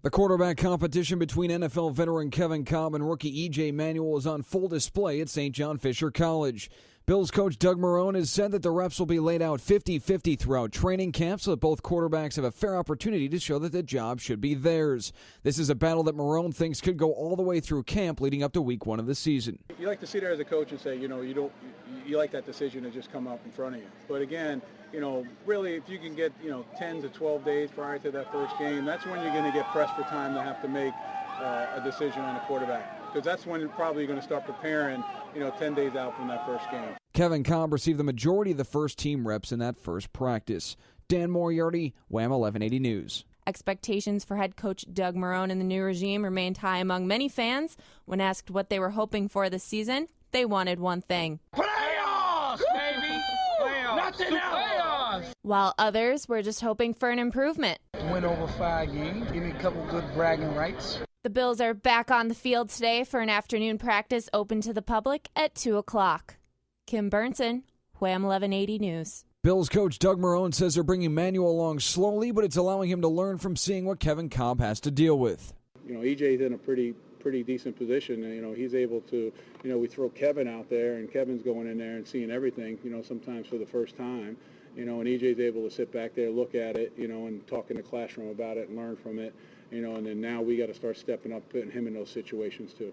The quarterback competition between NFL veteran Kevin Kolb and rookie E.J. Manuel is on full display at St. John Fisher College. Bills coach Doug Marrone has said that the reps will be laid out 50-50 throughout training camp so that both quarterbacks have a fair opportunity to show that the job should be theirs. This is a battle that Marrone thinks could go all the way through camp leading up to week 1 of the season. You like to sit there as a coach and say, you like that decision to just come up in front of you. But again, really if you can get, 10 to 12 days prior to that first game, that's when you're going to get pressed for time to have to make a decision on a quarterback. Because that's when you're probably going to start preparing, 10 days out from that first game. Kevin Kolb received the majority of the first team reps in that first practice. Dan Moriarty, WHAM 1180 News. Expectations for head coach Doug Marrone and the new regime remained high among many fans. When asked what they were hoping for this season, they wanted one thing. Playoffs, baby! Playoffs! Nothing else! While others were just hoping for an improvement. Win over 5 games, give me a couple good bragging rights. The Bills are back on the field today for an afternoon practice open to the public at 2 o'clock. Kim Burnson, WHAM 1180 News. Bills coach Doug Marrone says they're bringing Manuel along slowly, but it's allowing him to learn from seeing what Kevin Kolb has to deal with. EJ's in a pretty decent position, and he's able to, we throw Kevin out there, and Kevin's going in there and seeing everything, sometimes for the first time, and EJ's able to sit back there, look at it, and talk in the classroom about it and learn from it, and then now we got to start stepping up, putting him in those situations too.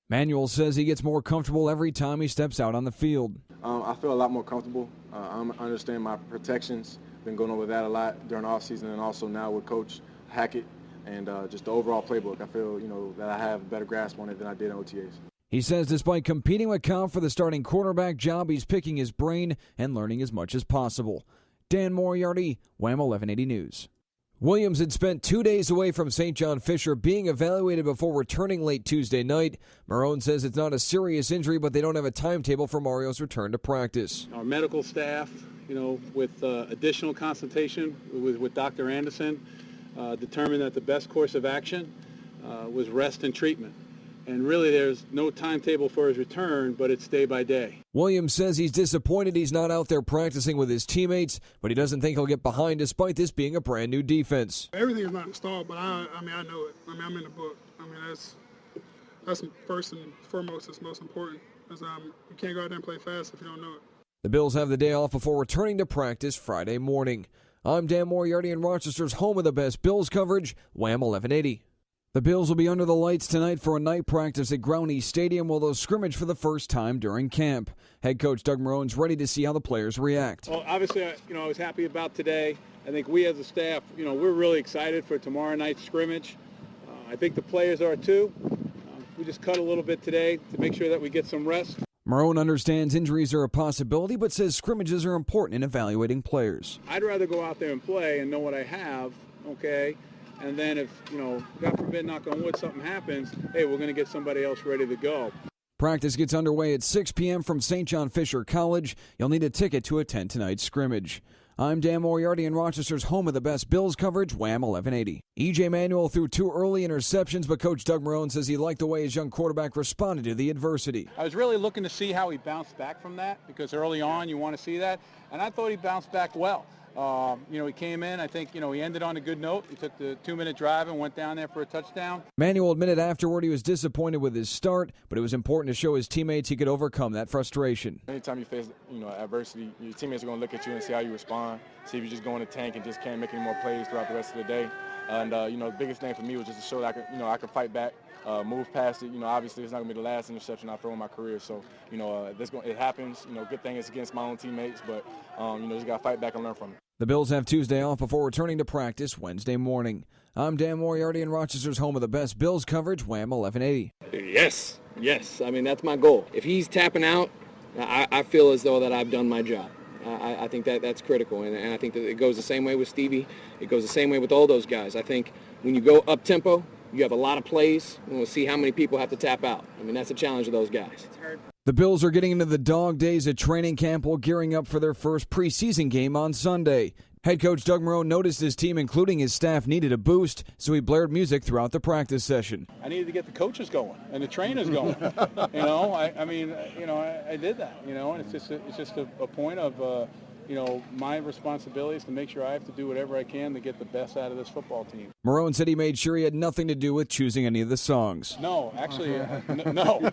Manuel says he gets more comfortable every time he steps out on the field. I feel a lot more comfortable. I understand my protections. Been going over that a lot during the offseason and also now with Coach Hackett and just the overall playbook. I feel, that I have a better grasp on it than I did in OTAs. He says despite competing with Kolb for the starting quarterback job, he's picking his brain and learning as much as possible. Dan Moriarty, WHAM 1180 News. Williams had spent 2 days away from St. John Fisher being evaluated before returning late Tuesday night. Marrone says it's not a serious injury, but they don't have a timetable for Mario's return to practice. Our medical staff, with additional consultation with Dr. Anderson, determined that the best course of action was rest and treatment. And really there's no timetable for his return, but it's day by day. Williams says he's disappointed he's not out there practicing with his teammates, but he doesn't think he'll get behind despite this being a brand new defense. Everything is not installed, but I know it. I'm in the book. That's first and foremost. It's most important because you can't go out there and play fast if you don't know it. The Bills have the day off before returning to practice Friday morning. I'm Dan Moriarty in Rochester's home of the best Bills coverage, WHAM 1180. The Bills will be under the lights tonight for a night practice at Ground East Stadium while they'll scrimmage for the first time during camp. Head coach Doug Marrone's ready to see how the players react. Well, obviously, I was happy about today. I think we as a staff, we're really excited for tomorrow night's scrimmage. I think the players are too. We just cut a little bit today to make sure that we get some rest. Marrone understands injuries are a possibility, but says scrimmages are important in evaluating players. I'd rather go out there and play and know what I have, okay? And then if, God forbid, knock on wood, something happens, hey, we're going to get somebody else ready to go. Practice gets underway at 6 p.m. from St. John Fisher College. You'll need a ticket to attend tonight's scrimmage. I'm Dan Moriarty in Rochester's home of the best Bills coverage, WHAM 1180. E.J. Manuel threw 2 early interceptions, but Coach Doug Marrone says he liked the way his young quarterback responded to the adversity. I was really looking to see how he bounced back from that because early on you want to see that, and I thought he bounced back well. He came in, I think, he ended on a good note. He took the 2-minute drive and went down there for a touchdown. Manuel admitted afterward he was disappointed with his start, but it was important to show his teammates he could overcome that frustration. Anytime you face, adversity, your teammates are going to look at you and see how you respond, see if you just go in the tank and just can't make any more plays throughout the rest of the day. And, the biggest thing for me was just to show that I could fight back, move past it. Obviously it's not going to be the last interception I throw in my career. So, it happens. Good thing it's against my own teammates, but, just got to fight back and learn from it. The Bills have Tuesday off before returning to practice Wednesday morning. I'm Dan Moriarty in Rochester's home of the best Bills coverage, WHAM 1180. Yes. That's my goal. If he's tapping out, I feel as though that I've done my job. I think that's critical, and I think that it goes the same way with Stevie. It goes the same way with all those guys. I think when you go up-tempo, you have a lot of plays, and we'll see how many people have to tap out. That's a challenge of those guys. The Bills are getting into the dog days at training camp while gearing up for their first preseason game on Sunday. Head coach Doug Marrone noticed his team, including his staff, needed a boost, so he blared music throughout the practice session. I needed to get the coaches going and the trainers going. I did that. And it's just a point of my responsibility is to make sure I have to do whatever I can to get the best out of this football team. Marone said he made sure he had nothing to do with choosing any of the songs. No, actually, no.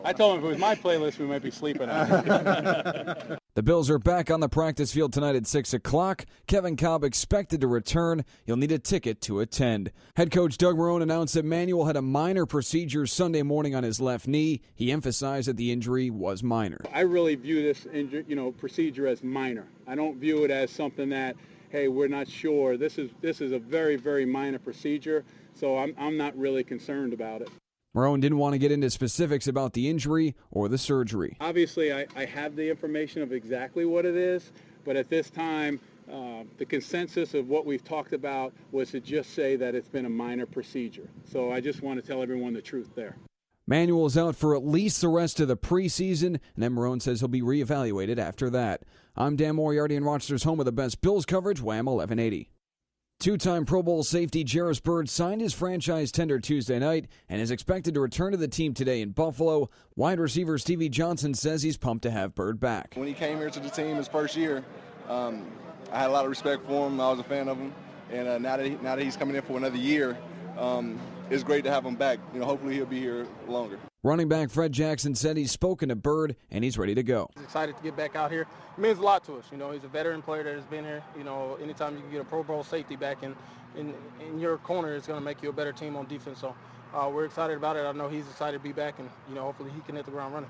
I told him if it was my playlist, we might be sleeping on it. The Bills are back on the practice field tonight at 6 o'clock. Kevin Kolb expected to return. You'll need a ticket to attend. Head coach Doug Marone announced that Manuel had a minor procedure Sunday morning on his left knee. He emphasized that the injury was minor. I really view this procedure as minor. I don't view it as something that, hey, we're not sure. This is a very, very minor procedure, so I'm not really concerned about it. Marone didn't want to get into specifics about the injury or the surgery. Obviously, I have the information of exactly what it is, but at this time, the consensus of what we've talked about was to just say that it's been a minor procedure. So I just want to tell everyone the truth there. Manuel is out for at least the rest of the preseason, and then Marone says he'll be reevaluated after that. I'm Dan Moriarty in Rochester's home of the best Bills coverage, WHAM 1180. Two-time Pro Bowl safety Jarris Byrd signed his franchise tender Tuesday night and is expected to return to the team today in Buffalo. Wide receiver Stevie Johnson says he's pumped to have Byrd back. When he came here to the team his first year, I had a lot of respect for him. I was a fan of him. And now that he's coming in for another year, it's great to have him back. Hopefully he'll be here longer. Running back Fred Jackson said he's spoken to Byrd and he's ready to go. He's excited to get back out here. It means a lot to us. He's a veteran player that has been here. Anytime you can get a Pro Bowl safety back in your corner, it's going to make you a better team on defense. So we're excited about it. I know he's excited to be back, and hopefully he can hit the ground running.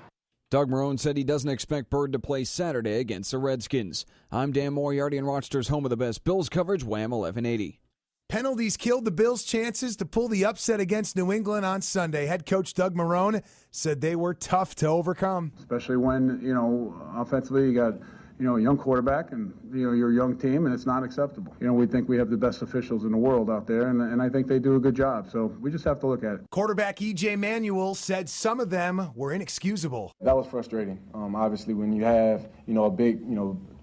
Doug Marone said he doesn't expect Byrd to play Saturday against the Redskins. I'm Dan Moriarty in Rochester's home of the best Bills coverage, WHAM 1180. Penalties killed the Bills' chances to pull the upset against New England on Sunday. Head coach Doug Marone said they were tough to overcome. Especially when, offensively you got, a young quarterback and, you're a young team, and it's not acceptable. We think we have the best officials in the world out there, and I think they do a good job. So we just have to look at it. Quarterback E.J. Manuel said some of them were inexcusable. That was frustrating. Obviously, when you have, a big,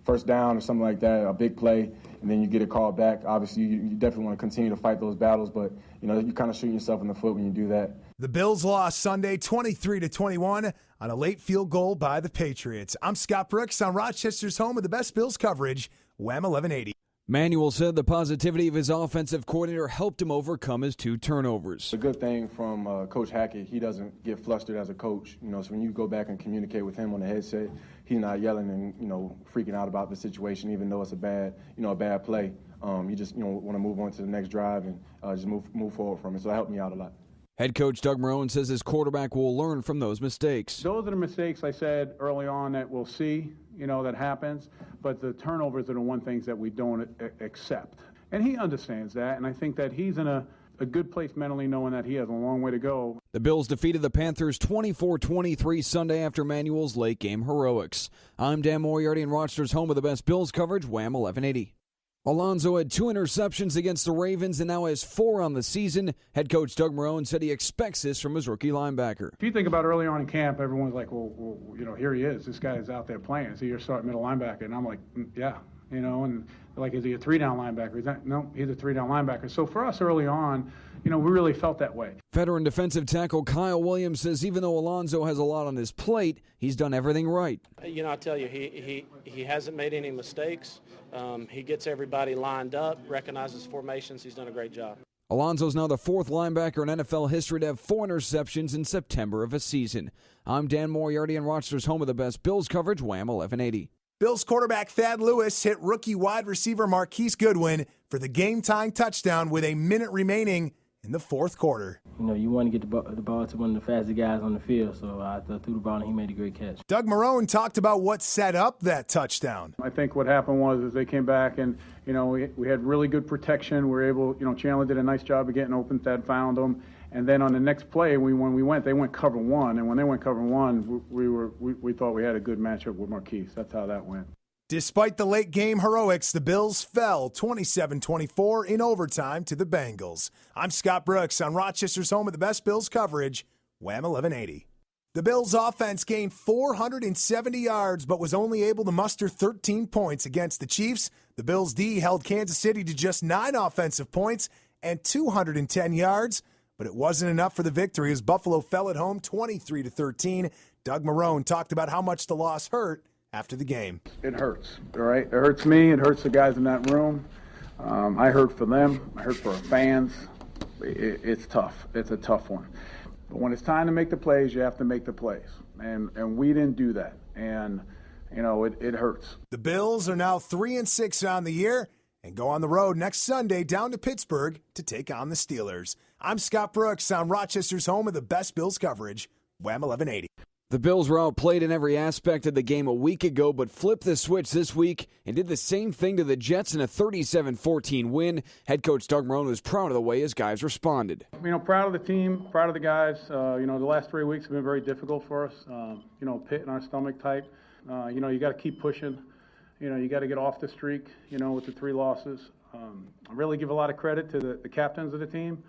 first down or something like that, a big play, and then you get a call back. Obviously, you definitely want to continue to fight those battles, but, you kind of shoot yourself in the foot when you do that. The Bills lost Sunday 23-21 on a late field goal by the Patriots. I'm Scott Brooks on Rochester's home of the best Bills coverage, WHAM 1180. Manuel said the positivity of his offensive coordinator helped him overcome his 2 turnovers. The good thing from Coach Hackett, he doesn't get flustered as a coach. So when you go back and communicate with him on the headset, he's not yelling and, freaking out about the situation, even though it's a bad play. You just, want to move on to the next drive and just move forward from it. So that helped me out a lot. Head coach Doug Marone says his quarterback will learn from those mistakes. Those are the mistakes I said early on that we'll see, that happens. But the turnovers are the one things that we don't accept. And he understands that, and I think that he's in a good place mentally knowing that he has a long way to go. The Bills defeated the Panthers 24-23 Sunday after Manuel's late game heroics. I'm Dan Moriarty in Rochester's home of the best Bills coverage, WHAM 1180. Alonso had 2 interceptions against the Ravens and now has 4 on the season. Head coach Doug Marone said he expects this from his rookie linebacker. If you think about early on in camp, everyone's like, well, here he is. This guy is out there playing. Is he your start middle linebacker? And I'm like, yeah. And like, is he a 3-down linebacker? No, he's a 3-down linebacker. So for us early on, we really felt that way. Veteran defensive tackle Kyle Williams says even though Alonso has a lot on his plate, he's done everything right. I tell you, he hasn't made any mistakes. He gets everybody lined up, recognizes formations. He's done a great job. Alonso's now the 4th linebacker in NFL history to have 4 interceptions in September of a season. I'm Dan Moriarty in Rochester's home of the best Bills coverage, WHAM 1180. Bills quarterback Thad Lewis hit rookie wide receiver Marquise Goodwin for the game-tying touchdown with a minute remaining in the 4th quarter. You want to get the ball to one of the fastest guys on the field, so I threw the ball and he made a great catch. Doug Marone talked about what set up that touchdown. I think what happened was they came back and, we had really good protection. We were able, Chandler did a nice job of getting open. Thad found them. And then on the next play, when we went, they went cover 1. And when they went cover 1, we thought we had a good matchup with Marquise. That's how that went. Despite the late game heroics, the Bills fell 27-24 in overtime to the Bengals. I'm Scott Brooks on Rochester's home of the best Bills coverage, WHAM 1180. The Bills offense gained 470 yards but was only able to muster 13 points against the Chiefs. The Bills D held Kansas City to just 9 offensive points and 210 yards, but it wasn't enough for the victory as Buffalo fell at home 23-13. Doug Marone talked about how much the loss hurt after the game. It hurts, all right? It hurts me. It hurts the guys in that room. I hurt for them. I hurt for our fans. It's tough. It's a tough one. But when it's time to make the plays, you have to make the plays. And we didn't do that. And, you know, it hurts. The Bills are now 3-6 on the year and go on the road next Sunday down to Pittsburgh to take on the Steelers. I'm Scott Brooks on Rochester's home of the best Bills coverage, WHAM 1180. The Bills were outplayed in every aspect of the game a week ago, but flipped the switch this week and did the same thing to the Jets in a 37-14 win. Head coach Doug Marrone was proud of the way his guys responded. You know, proud of the team, proud of the guys. You know, the last 3 weeks have been very difficult for us. You know, pit in our stomach type. You know, you got to keep pushing. You know, you got to get off the streak, you know, with the 3 losses. I really give a lot of credit to the captains of the team.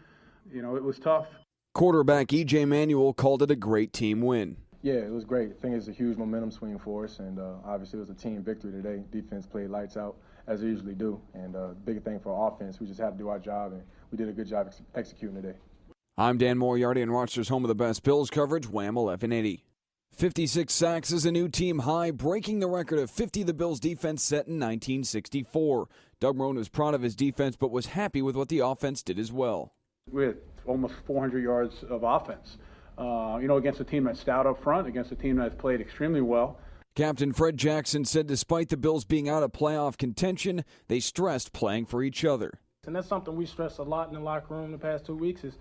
You know, it was tough. Quarterback E.J. Manuel called it a great team win. Yeah, it was great. I think it's a huge momentum swing for us, and obviously it was a team victory today. Defense played lights out, as they usually do, and big thing for offense. We just had to do our job, and we did a good job executing today. I'm Dan Moriarty in Rochester's home of the best Bills coverage, WHAM 1180. 56 sacks is a new team high, breaking the record of 50 the Bills' defense set in 1964. Doug Marrone was proud of his defense, but was happy with what the offense did as well. We had almost 400 yards of offense. You know, against a team that's stout up front, against a team that's played extremely well. Captain Fred Jackson said despite the Bills being out of playoff contention, they stressed playing for each other. And that's something we stress a lot in the locker room the past 2 weeks is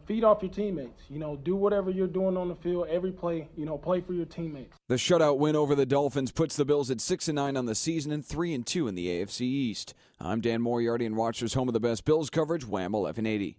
feed off your teammates. You know, do whatever you're doing on the field, every play, you know, play for your teammates. The shutout win over the Dolphins puts the Bills at 6-9 on the season and 3-2 in the AFC East. I'm Dan Moriarty in Rochester's home of the best Bills coverage, WHAM 1180.